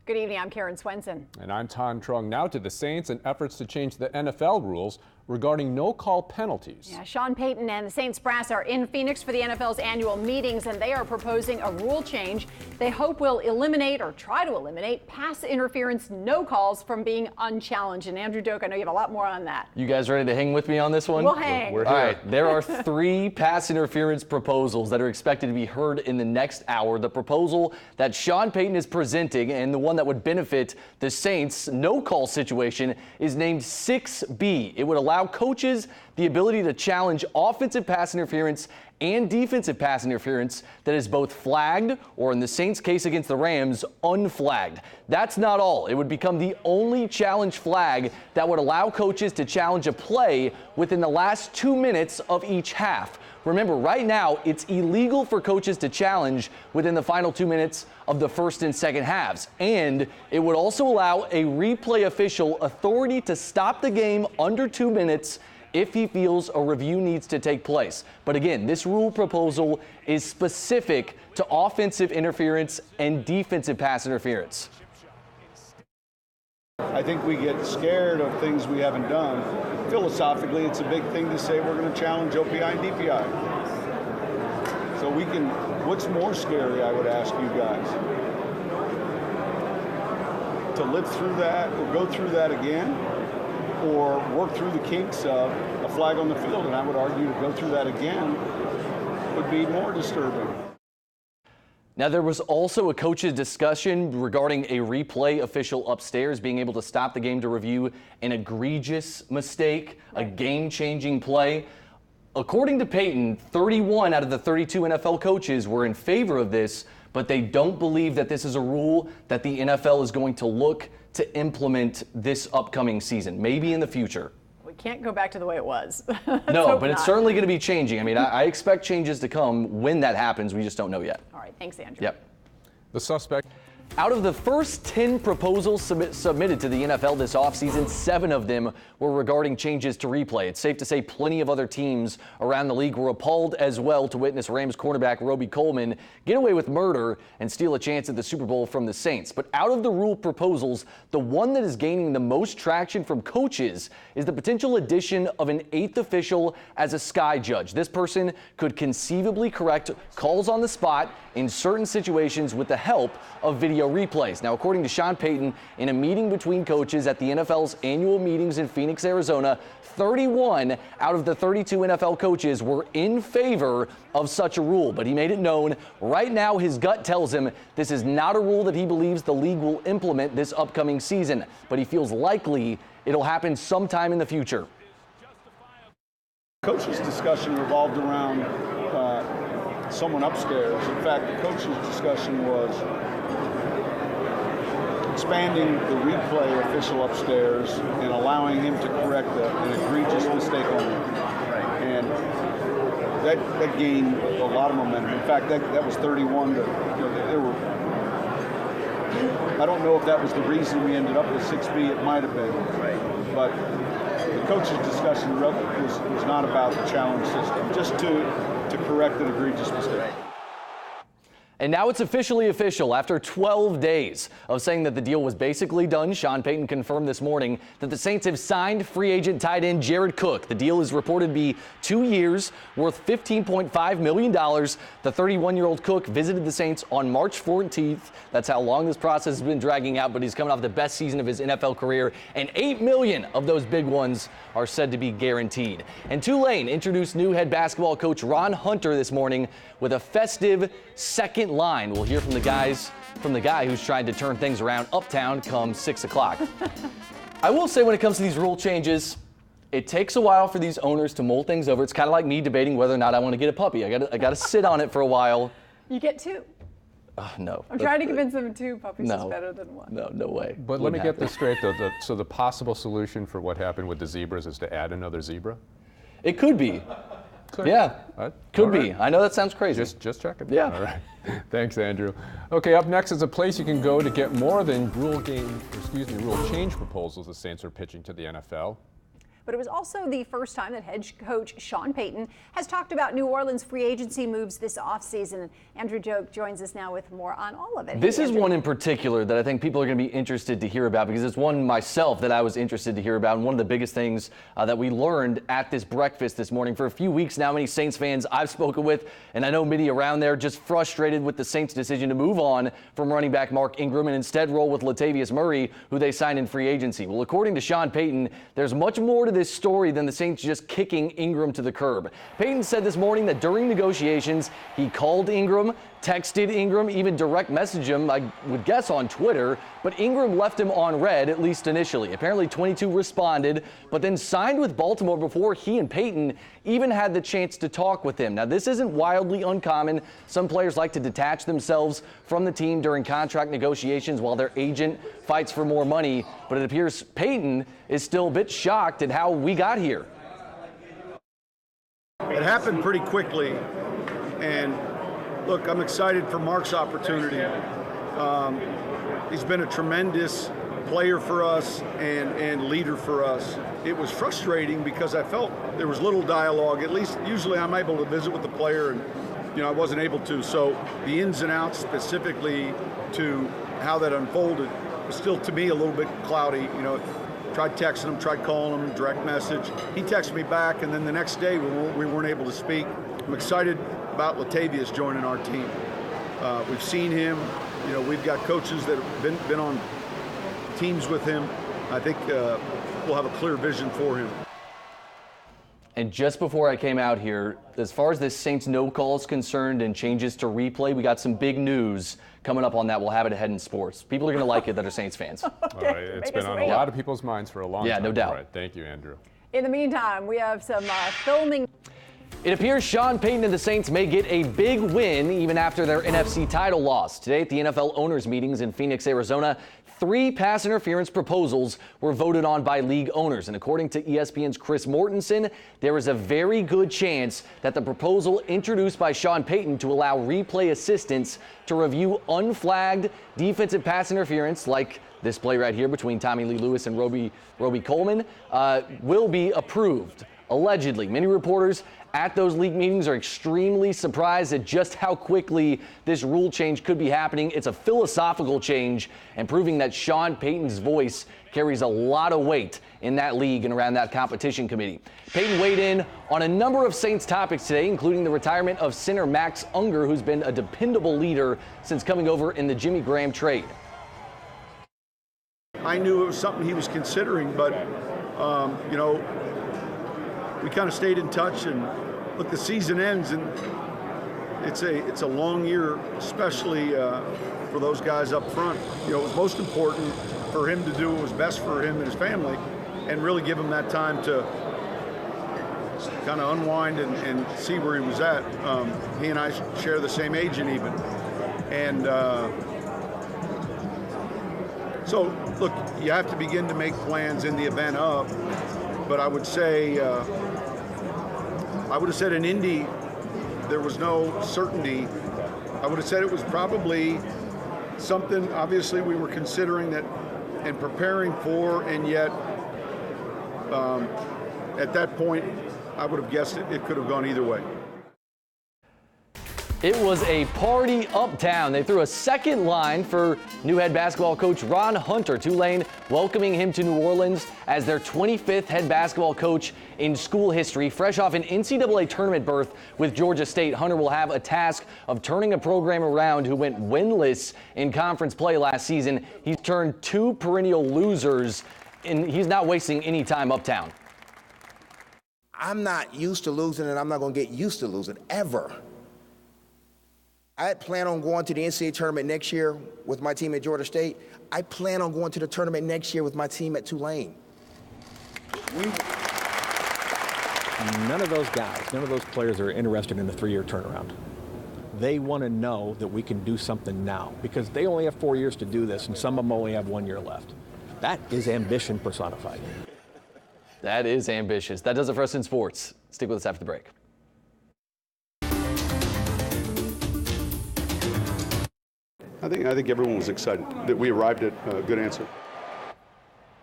Good evening, I'm Karen Swenson. And I'm Tan Trung. Now to the Saints and efforts to change the NFL rules regarding no-call penalties. Yeah, Sean Payton and the Saints brass are in Phoenix for the NFL's annual meetings, and they are proposing a rule change they hope will eliminate, or try to eliminate, pass interference no calls from being unchallenged. And Andrew Doak, I know you have a lot more on that. You guys ready to hang with me on this one? We'll hang. We're here. All right, there are 3 pass interference proposals that are expected to be heard in the next hour. The proposal that Sean Payton is presenting, and the one that would benefit the Saints' no-call situation, is named 6B. It would allow coaches the ability to challenge offensive pass interference and defensive pass interference that is both flagged, or in the Saints' case against the Rams, unflagged. That's not all. It would become the only challenge flag that would allow coaches to challenge a play within the last 2 minutes of each half. Remember, right now, it's illegal for coaches to challenge within the final 2 minutes of the first and second halves. And it would also allow a replay official authority to stop the game under 2 minutes if he feels a review needs to take place. But again, this rule proposal is specific to offensive interference and defensive pass interference. I think we get scared of things we haven't done. Philosophically, it's a big thing to say we're going to challenge OPI and DPI. So we can, what's more scary, I would ask you guys? To live through that, or go through that again, or work through the kinks of a flag on the field? And I would argue to go through that again would be more disturbing. Now, there was also a coach's discussion regarding a replay official upstairs being able to stop the game to review an egregious mistake, a game-changing play. According to Payton, 31 out of the 32 NFL coaches were in favor of this, but they don't believe that this is a rule that the NFL is going to look to implement this upcoming season, maybe in the future. We can't go back to the way it was. No, but it's certainly going to be changing. I mean, I expect changes to come when that happens. We just don't know yet. All right, thanks, Andrew. Yep. The suspect. Out of the first 10 proposals submitted to the NFL this offseason, 7 of them were regarding changes to replay. It's safe to say plenty of other teams around the league were appalled as well to witness Rams cornerback Roby Coleman get away with murder and steal a chance at the Super Bowl from the Saints. But out of the rule proposals, the one that is gaining the most traction from coaches is the potential addition of an 8th official as a sky judge. This person could conceivably correct calls on the spot in certain situations with the help of video replays. Now, according to Sean Payton, in a meeting between coaches at the NFL's annual meetings in Phoenix, Arizona, 31 out of the 32 NFL coaches were in favor of such a rule. But he made it known right now his gut tells him this is not a rule that he believes the league will implement this upcoming season, but he feels likely it'll happen sometime in the future. Coach's discussion revolved around someone upstairs. In fact, the coach's discussion was expanding the replay official upstairs and allowing him to correct an egregious mistake on him. And that gained a lot of momentum. In fact, that was 31 to, there were, I don't know if that was the reason we ended up with 6B, it might have been. But the coach's discussion was not about the challenge system, just to correct an egregious mistake. And now it's officially official. After 12 days of saying that the deal was basically done, Sean Payton confirmed this morning that the Saints have signed free agent tight end Jared Cook. The deal is reported to be 2 years, worth $15.5 million. The 31-year-old Cook visited the Saints on March 14th. That's how long this process has been dragging out, but he's coming off the best season of his NFL career, and $8 million of those big ones are said to be guaranteed. And Tulane introduced new head basketball coach Ron Hunter this morning with a festive second line. We'll hear from the guy who's trying to turn things around uptown come 6 o'clock. I will say, when it comes to these rule changes, it takes a while for these owners to mull things over. It's kind of like me debating whether or not I want to get a puppy. I got to sit on it for a while. You get 2. No. I'm trying to convince them 2 puppies is better than 1. No way. But let me get this straight, though. So the possible solution for what happened with the zebras is to add another zebra? It could be. Could. Yeah, could right. be. I know that sounds crazy. Just checking. Yeah. All right. Thanks, Andrew. Okay, up next is a place you can go to get more than rule change proposals the Saints are pitching to the NFL. but it was also the first time that head coach Sean Payton has talked about New Orleans free agency moves this offseason. Andrew Doak joins us now with more on all of it. This is one in particular that I think people are going to be interested to hear about, because it's one myself that I was interested to hear about, and one of the biggest things that we learned at this breakfast this morning. For a few weeks now, many Saints fans I've spoken with, and I know many around there, just frustrated with the Saints' decision to move on from running back Mark Ingram and instead roll with Latavius Murray, who they signed in free agency. Well, according to Sean Payton, there's much more to this story than the Saints just kicking Ingram to the curb. Payton said this morning that during negotiations, he called Ingram, texted Ingram, even direct messaged him, I would guess on Twitter, but Ingram left him on red, at least initially. Apparently 22 responded, but then signed with Baltimore before he and Payton even had the chance to talk with him. Now, this isn't wildly uncommon. Some players like to detach themselves from the team during contract negotiations while their agent fights for more money, but it appears Payton is still a bit shocked at how we got here. It happened pretty quickly, and look, I'm excited for Mark's opportunity. He's been a tremendous player for us and leader for us. It was frustrating because I felt there was little dialogue. At least usually I'm able to visit with the player, and I wasn't able to. So the ins and outs specifically to how that unfolded was still, to me, a little bit cloudy. Tried texting him, tried calling him, direct message. He texted me back, and then the next day we weren't able to speak. I'm excited about Latavius joining our team. We've seen him. We've got coaches that have been on teams with him. I think we'll have a clear vision for him. And just before I came out here, as far as this Saints no call is concerned and changes to replay, we got some big news coming up on that. We'll have it ahead in sports. People are going to like it that are Saints fans. All right, it's been on a lot of people's minds for a long time. Yeah, no doubt. All right, thank you, Andrew. In the meantime, we have some filming. It appears Sean Payton and the Saints may get a big win even after their NFC title loss. Today at the NFL owners' meetings in Phoenix, Arizona, 3 pass interference proposals were voted on by league owners. And according to ESPN's Chris Mortensen, there is a very good chance that the proposal introduced by Sean Payton to allow replay assistants to review unflagged defensive pass interference, like this play right here between Tommy Lee Lewis and Roby Coleman, will be approved. Allegedly, many reporters at those league meetings are extremely surprised at just how quickly this rule change could be happening. It's a philosophical change and proving that Sean Payton's voice carries a lot of weight in that league and around that competition committee. Payton weighed in on a number of Saints topics today, including the retirement of center Max Unger, who's been a dependable leader since coming over in the Jimmy Graham trade. I knew it was something he was considering, but we kind of stayed in touch, and look, the season ends, and it's a long year, especially for those guys up front. It was most important for him to do what was best for him and his family, and really give him that time to kind of unwind and see where he was at. He and I share the same agent even, and so look, you have to begin to make plans in the event of. But I would say, I would have said in Indy, there was no certainty. I would have said it was probably something, obviously, we were considering that and preparing for, and yet at that point, I would have guessed it could have gone either way. It was a party uptown. They threw a second line for new head basketball coach Ron Hunter. Tulane welcoming him to New Orleans as their 25th head basketball coach in school history. Fresh off an NCAA tournament berth with Georgia State, Hunter will have a task of turning a program around who went winless in conference play last season. He's turned 2 perennial losers, and he's not wasting any time uptown. I'm not used to losing, and I'm not going to get used to losing, ever. I plan on going to the NCAA tournament next year with my team at Georgia State. I plan on going to the tournament next year with my team at Tulane. None of those guys, none of those players are interested in the 3-year turnaround. They want to know that we can do something now because they only have 4 years to do this, and some of them only have 1 year left. That is ambition personified. That is ambitious. That does it for us in sports. Stick with us after the break. I think everyone was excited that we arrived at a good answer.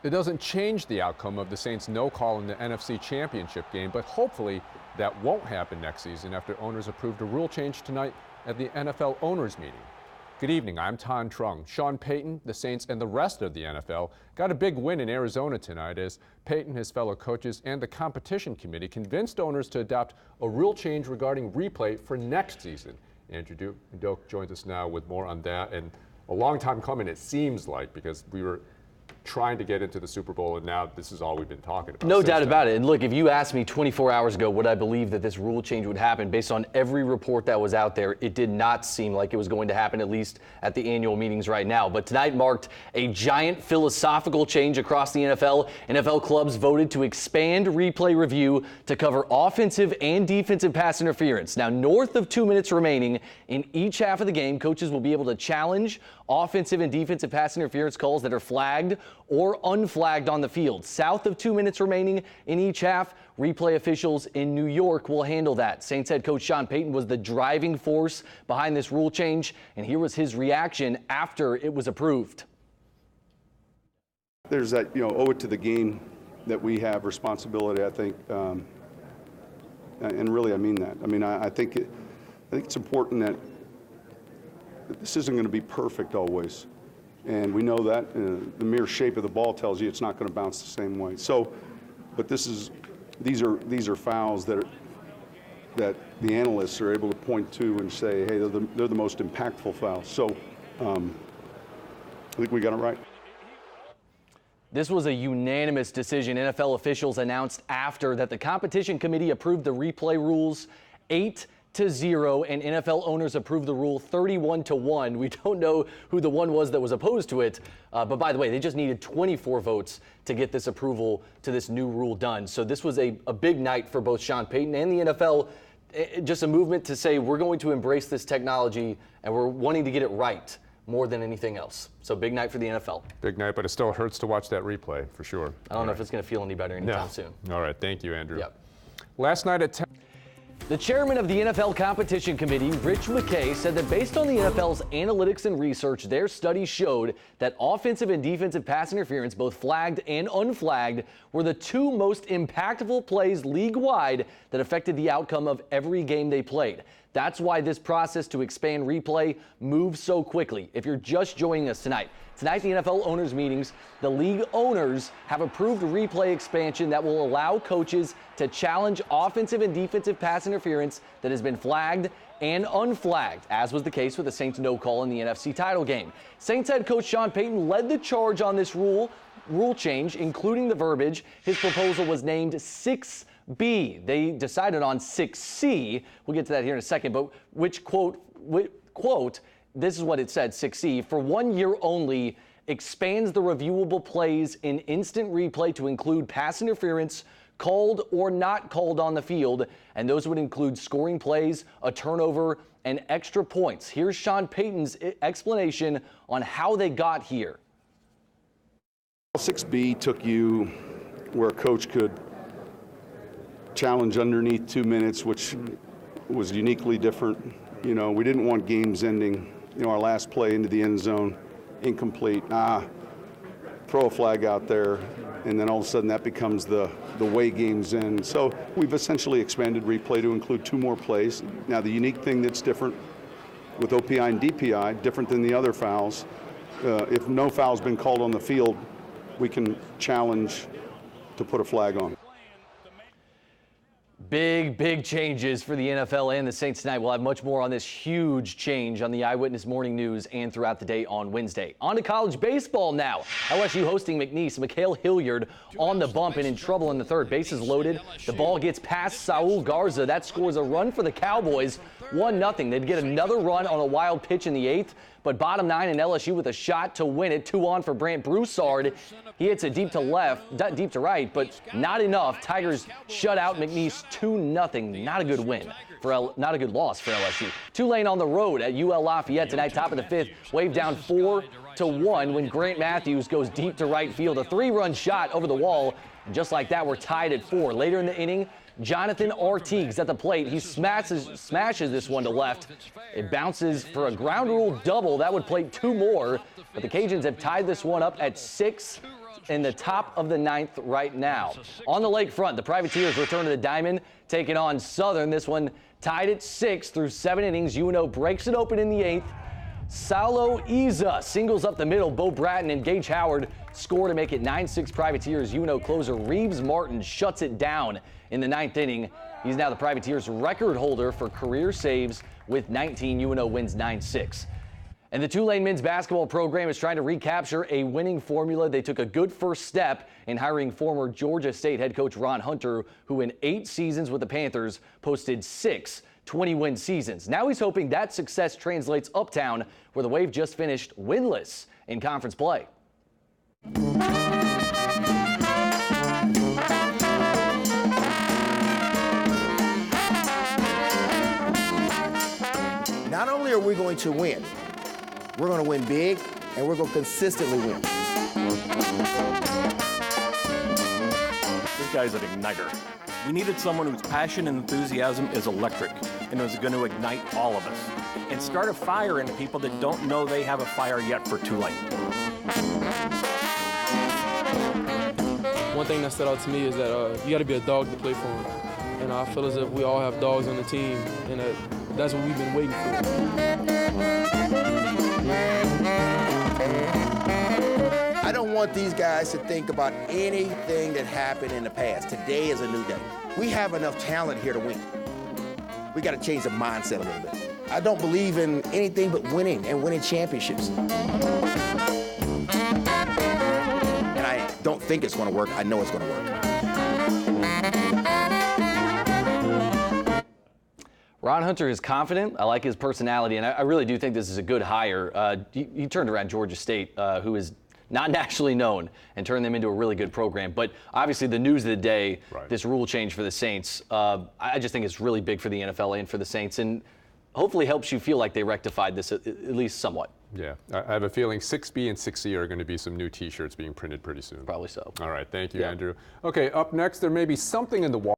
It doesn't change the outcome of the Saints' no call in the NFC Championship game, but hopefully that won't happen next season after owners approved a rule change tonight at the NFL owners meeting. Good evening, I'm Tan Trung. Sean Payton, the Saints, and the rest of the NFL got a big win in Arizona tonight as Payton, his fellow coaches, and the competition committee convinced owners to adopt a rule change regarding replay for next season. Andrew Doak joins us now with more on that, and a long time coming, it seems like, because we were trying to get into the Super Bowl, and now this is all we've been talking about. No doubt about it. And look, if you asked me 24 hours ago would I believe that this rule change would happen, based on every report that was out there, it did not seem like it was going to happen, at least at the annual meetings right now. But tonight marked a giant philosophical change across the NFL. NFL clubs voted to expand replay review to cover offensive and defensive pass interference. Now, north of 2 minutes remaining in each half of the game, coaches will be able to challenge offensive and defensive pass interference calls that are flagged or unflagged on the field. South of 2 minutes remaining in each half, replay officials in New York will handle that. Saints head coach Sean Payton was the driving force behind this rule change, and here was his reaction after it was approved. There's that, owe it to the game that we have responsibility, I think, and really I mean that. I mean, I think it's important that this isn't going to be perfect always. And we know that the mere shape of the ball tells you it's not going to bounce the same way. So, but these are fouls that the analysts are able to point to and say, hey, they're the most impactful fouls. So, I think we got it right. This was a unanimous decision. NFL officials announced after that the competition committee approved the replay rules 8-0, and NFL owners approved the rule 31-1. We don't know who the one was that was opposed to it, but by the way, they just needed 24 votes to get this approval to this new rule done. So this was a big night for both Sean Payton and the NFL, just a movement to say we're going to embrace this technology and we're wanting to get it right more than anything else. So big night for the NFL. Big night, but it still hurts to watch that replay, for sure. I don't know if it's going to feel any better anytime soon. All right, thank you, Andrew. Yep. Last night at 10. The chairman of the NFL Competition Committee, Rich McKay, said that based on the NFL's analytics and research, their study showed that offensive and defensive pass interference, both flagged and unflagged, were the two most impactful plays league-wide that affected the outcome of every game they played. That's why this process to expand replay moves so quickly. If you're just joining us tonight, the NFL owners meetings, the league owners have approved replay expansion that will allow coaches to challenge offensive and defensive pass interference that has been flagged and unflagged, as was the case with the Saints' no call in the NFC title game. Saints head coach Sean Payton led the charge on this rule change, including the verbiage. His proposal was named 6B. They decided on 6C. We'll get to that here in a second, but which quote, this is what it said, 6C, for 1 year only, expands the reviewable plays in instant replay to include pass interference called or not called on the field, and those would include scoring plays, a turnover, and extra points. Here's Sean Payton's explanation on how they got here. 6B took you where a coach could challenge underneath 2 minutes, which was uniquely different. We didn't want games ending, our last play into the end zone, incomplete. Throw a flag out there, and then all of a sudden that becomes the way games end. So we've essentially expanded replay to include 2 more plays. Now the unique thing that's different with OPI and DPI, different than the other fouls, if no foul's been called on the field, we can challenge to put a flag on. Big changes for the NFL and the Saints tonight. We'll have much more on this huge change on the Eyewitness Morning News and throughout the day on Wednesday. On to college baseball now. LSU hosting McNeese. Mikhail Hilliard on the bump and in trouble in the third. Bases loaded. The ball gets past Saul Garza. That scores a run for the Cowboys. 1-0. They'd get another run on a wild pitch in the 8th. But bottom 9 and LSU with a shot to win it. 2 on for Brant Broussard. He hits it deep to right, but not enough. Tigers shut out McNeese 2-0. Not a good win. Not a good loss for LSU. Tulane on the road at UL Lafayette tonight, top of the 5th. Wave down 4-1 when Grant Matthews goes deep to right field. A 3-run shot over the wall. And just like that, we're tied at 4. Later in the inning, Jonathan Ortigues at the plate. He smashes this one to left. It bounces for a ground rule double. That would plate 2 more. But the Cajuns have tied this one up at 6. in the top of the 9th right now. On the lakefront, the Privateers return to the diamond, taking on Southern. This one tied at 6 through 7 innings. UNO breaks it open in the 8th. Saulo Iza singles up the middle. Bo Bratton and Gage Howard score to make it 9-6 Privateers. UNO closer Reeves Martin shuts it down in the 9th inning. He's now the Privateers record holder for career saves with 19. UNO wins 9-6. And the Tulane men's basketball program is trying to recapture a winning formula. They took a good first step in hiring former Georgia State head coach Ron Hunter, who in 8 seasons with the Panthers posted 6 20-win seasons. Now he's hoping that success translates uptown, where the Wave just finished winless in conference play. Not only are we going to win, we're going to win big, and we're going to consistently win. This guy's an igniter. We needed someone whose passion and enthusiasm is electric and who's going to ignite all of us and start a fire in people that don't know they have a fire yet for Tulane. One thing that stood out to me is that you got to be a dog to play for them. And I feel as if we all have dogs on the team, and that's what we've been waiting for. I don't want these guys to think about anything that happened in the past. Today is a new day. We have enough talent here to win. We got to change the mindset a little bit. I don't believe in anything but winning and winning championships. And I don't think it's going to work. I know it's going to work. Ron Hunter is confident. I like his personality, and I really do think this is a good hire. He turned around Georgia State, who is not nationally known, and turned them into a really good program. But obviously the news of the day, this rule change for the Saints, I just think it's really big for the NFL and for the Saints, and hopefully helps you feel like they rectified this at least somewhat. Yeah, I have a feeling 6B and 6C are going to be some new T-shirts being printed pretty soon. Probably so. All right, thank you, Andrew. Okay, up next, there may be something in the water.